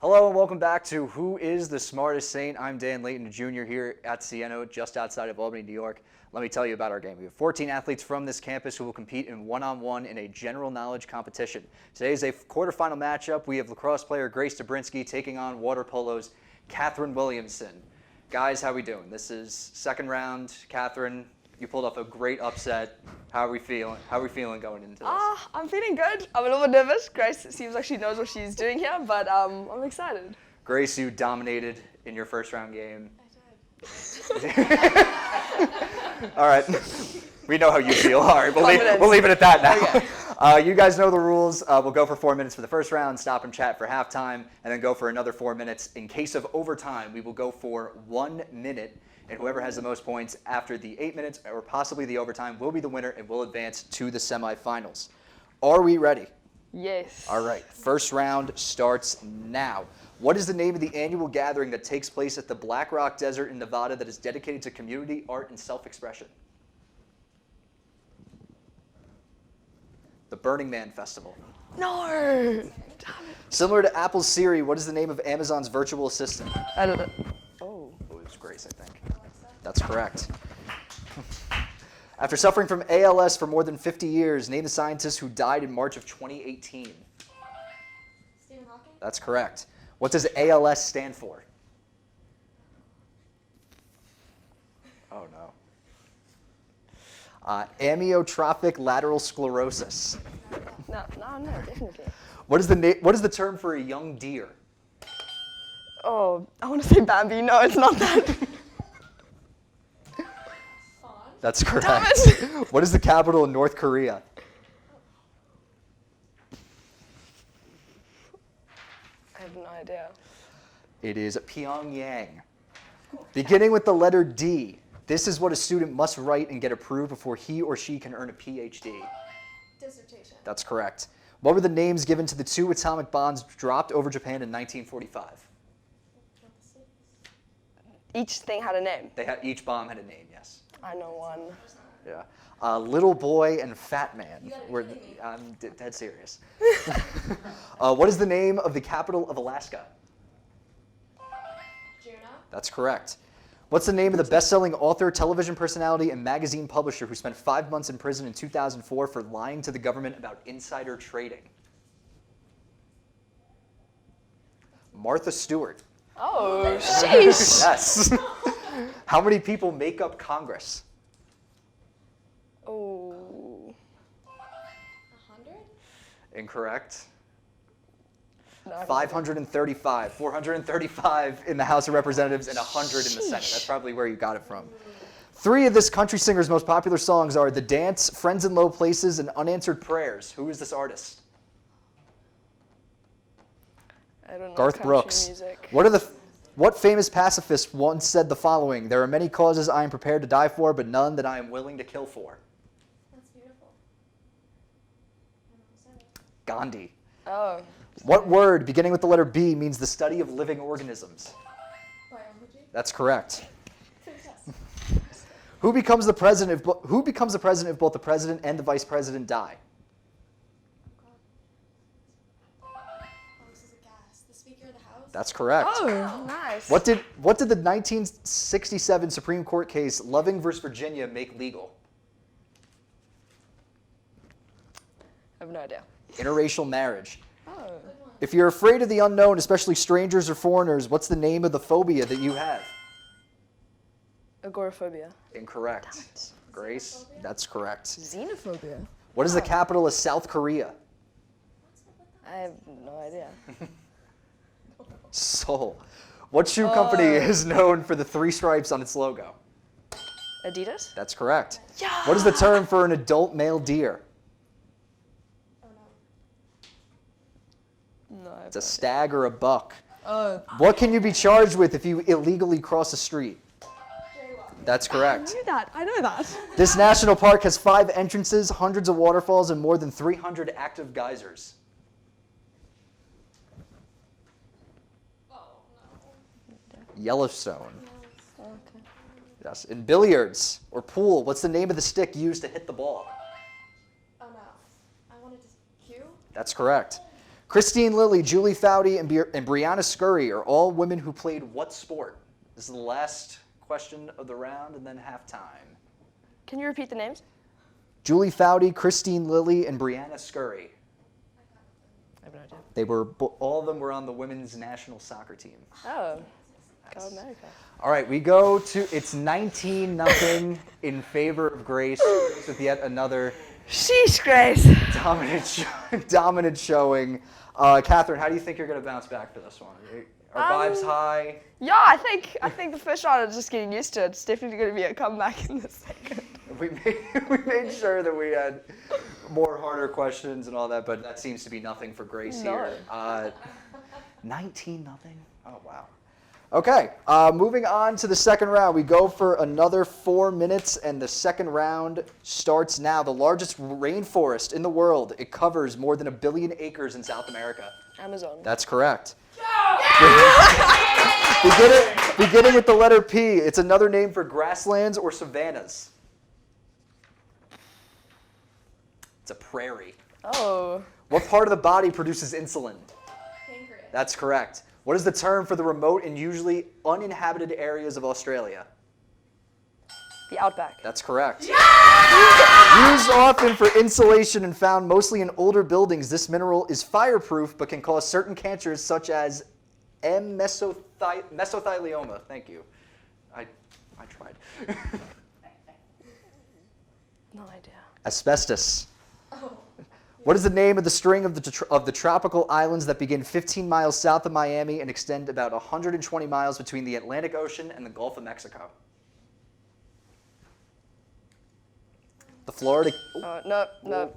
Hello and welcome back to Who is the Smartest Saint? I'm Dan Layton, Jr. here at Siena, just outside of Albany, New York. Let me tell you about our game. We have 14 athletes from this campus who will compete in one-on-one in a general knowledge competition. Today is a quarterfinal matchup. We have lacrosse player Grace Dobrzynski taking on water polo's Catherine Williamson. Guys, how we doing? This is second round. Catherine, you pulled off a great upset. How are we feeling? How are we feeling going into this? I'm feeling good. I'm a little bit nervous. Grace seems like she knows what she's doing here, but I'm excited. Grace, you dominated in your first round game. I did. All right. We know how you feel. All right, we'll leave it at that now. Okay. You guys know the rules. We'll go for 4 minutes for the first round, stop and chat for halftime, and then go for another 4 minutes. In case of overtime, we will go for 1 minute, and whoever has the most points after the 8 minutes or possibly the overtime will be the winner and will advance to the semifinals. Are we ready? Yes. All right. First round starts now. What is the name of the annual gathering that takes place at the Black Rock Desert in Nevada that is dedicated to community, art, and self-expression? The Burning Man Festival. No. Damn it. Similar to Apple's Siri, what is the name of Amazon's virtual assistant? I don't know. Oh. It was Grace, I think. That's correct. After suffering from ALS for more than 50 years, name the scientist who died in March of 2018. Stephen Hawking? That's correct. What does ALS stand for? Oh, no. Amyotrophic lateral sclerosis. No, definitely. What is the term for a young deer? Oh, I want to say Bambi. No, it's not that. Fawn? That's correct. Damn it. What is the capital of North Korea? I have no idea. It is Pyongyang. Beginning with the letter D, this is what a student must write and get approved before he or she can earn a PhD. Dissertation. That's correct. What were the names given to the 2 atomic bombs dropped over Japan in 1945? Each thing had a name. Each bomb had a name, yes. I know one. Yeah. Little Boy and Fat Man. You gotta be kidding me. I'm dead serious. What is the name of the capital of Alaska? Juno? That's correct. What's the name of the best-selling author, television personality, and magazine publisher who spent 5 months in prison in 2004 for lying to the government about insider trading? Martha Stewart. Oh, sheesh. Yes. How many people make up Congress? Oh. 100? Incorrect. No, I don't 535. 435 in the House of Representatives and 100 in the Senate. That's probably where you got it from. 3 of this country singer's most popular songs are The Dance, Friends in Low Places, and Unanswered Prayers. Who is this artist? I don't know Garth country Brooks. music. What famous pacifist once said the following: "There are many causes I am prepared to die for, but none that I am willing to kill for"? That's beautiful. I don't know who said it. Gandhi. Oh. What word beginning with the letter B means the study of living organisms? Biology? That's correct. Success. Who becomes the president if both the president and the vice president die? Oh, this is a gas. The Speaker of the House? That's correct. Oh, nice. What did the 1967 Supreme Court case Loving versus Virginia make legal? I have no idea. Interracial marriage. Oh. If you're afraid of the unknown, especially strangers or foreigners, what's the name of the phobia that you have? Agoraphobia. Incorrect. Grace? That's correct. Xenophobia. What is the capital of South Korea? I have no idea. Seoul. What shoe company is known for the 3 stripes on its logo? Adidas? That's correct. Yeah. What is the term for an adult male deer? Oh, no. No. It's a stag or a buck. Oh. What can you be charged with if you illegally cross a street? Jaywalking. That's correct. I know that. This national park has 5 entrances, hundreds of waterfalls, and more than 300 active geysers. Oh, no. Yellowstone. Okay. Yes. In billiards or pool, what's the name of the stick used to hit the ball? Oh, no. I wanted to... Q? That's correct. Christine Lilly, Julie Foudy, and Brianna Scurry are all women who played what sport? This is the last question of the round and then halftime. Can you repeat the names? Julie Foudy, Christine Lilly, and Brianna Scurry. I have no idea. They were all of them were on the women's national soccer team. Oh, go America. All right, we go to it's 19-0 in favor of Grace with yet another Sheesh, Grace. dominant showing. Catherine, how do you think you're going to bounce back for this one? Are vibes high? Yeah, I think the first round is just getting used to it. It's definitely going to be a comeback in the second. We made sure that we had more harder questions and all that, but that seems to be nothing for Grace here. 19-0. Oh wow. Okay, moving on to the second round. We go for another 4 minutes, and the second round starts now. The largest rainforest in the world. It covers more than 1 billion acres in South America. Amazon. That's correct. Beginning with the letter P, it's another name for grasslands or savannas. It's a prairie. Oh. What part of the body produces insulin? Pancreas. That's correct. What is the term for the remote and usually uninhabited areas of Australia? The Outback. That's correct. Yeah! Used often for insulation and found mostly in older buildings, this mineral is fireproof but can cause certain cancers such as mesothelioma. Thank you. I tried. No idea. Asbestos. What is the name of the string of the tropical islands that begin 15 miles south of Miami and extend about 120 miles between the Atlantic Ocean and the Gulf of Mexico? The Florida. No,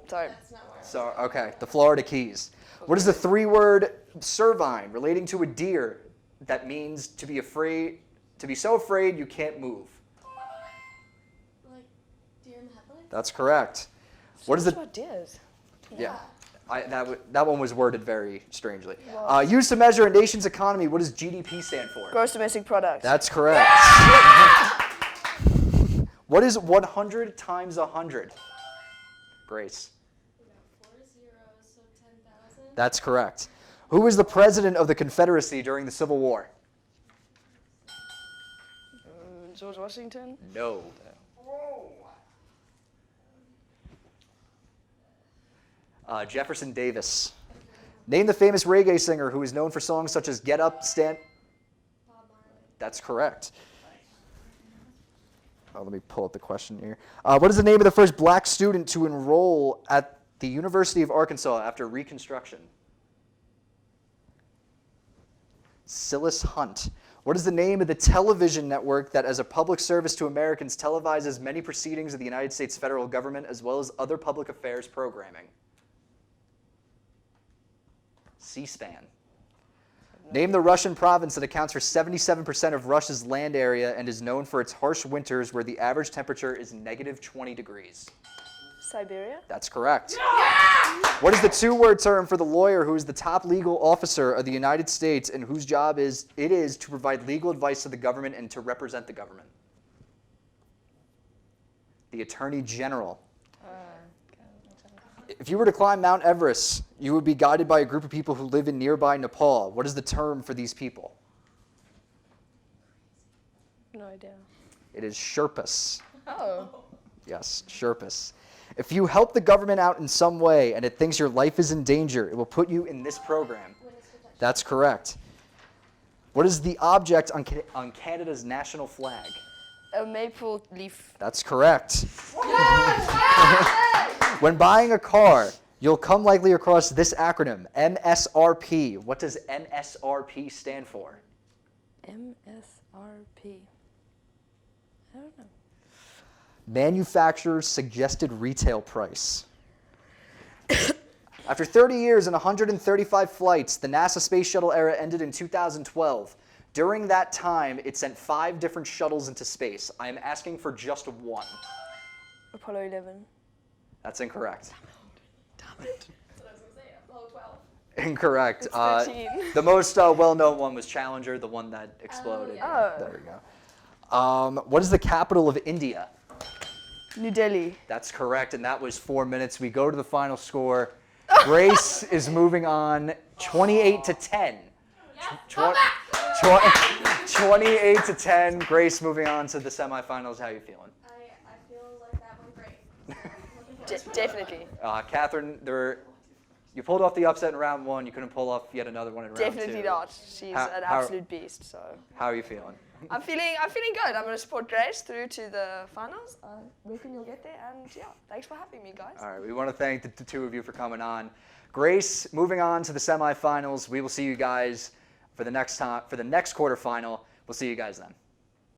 sorry. That's not where. So okay, the Florida Keys. What is the 3-word cervine relating to a deer that means to be afraid, to be so afraid you can't move? Like deer in the headlights? That's correct. What is What the about deers? Yeah, that one was worded very strangely. Used to measure a nation's economy, what does GDP stand for? Gross domestic product. That's correct. What is 100 times 100? Grace. We got 4 zeros, so 10,000. That's correct. Who was the president of the Confederacy during the Civil War? George Washington. No. Jefferson Davis. Name the famous reggae singer who is known for songs such as Get Up, Stand. Bob Marley. That's correct. Let me pull up the question here. What is the name of the first black student to enroll at the University of Arkansas after Reconstruction? Silas Hunt. What is the name of the television network that, as a public service to Americans, televises many proceedings of the United States federal government as well as other public affairs programming? C-SPAN. Name the Russian province that accounts for 77% of Russia's land area and is known for its harsh winters where the average temperature is -20 degrees. Siberia. That's correct. Yeah! What is the 2-word term for the lawyer who is the top legal officer of the United States and whose job it is to provide legal advice to the government and to represent the government? The Attorney General. If you were to climb Mount Everest, you would be guided by a group of people who live in nearby Nepal. What is the term for these people? No idea. It is Sherpas. Oh. Yes, Sherpas. If you help the government out in some way and it thinks your life is in danger, it will put you in this program. Witness protection. That's correct. What is the object on Canada's national flag? A maple leaf. That's correct. When buying a car, you'll come likely across this acronym, MSRP. What does MSRP stand for? MSRP. I don't know. Manufacturer's suggested retail price. After 30 years and 135 flights, the NASA space shuttle era ended in 2012. During that time, it sent 5 different shuttles into space. I am asking for just one. Apollo 11. That's incorrect. Damn it. That's what I was going to say. Apollo 12. Incorrect. It's 13. The most well-known one was Challenger, the one that exploded. Oh. There we go. What is the capital of India? New Delhi. That's correct, and that was 4 minutes. We go to the final score. Grace is moving on 28 to 10. Come 28 to 10. Grace moving on to the semifinals. How are you feeling? I feel like that went great. Looking forward to it. Definitely. Catherine, you pulled off the upset in round 1. You couldn't pull off yet another one in round 2. Definitely not. She's an How- absolute beast. So How are you feeling? I'm feeling good. I'm gonna support Grace through to the finals. I reckon you'll get there. And yeah, thanks for having me, guys. All right, we want to thank the two of you for coming on. Grace, moving on to the semifinals. We will see you guys for the next quarterfinal. We'll see you guys then.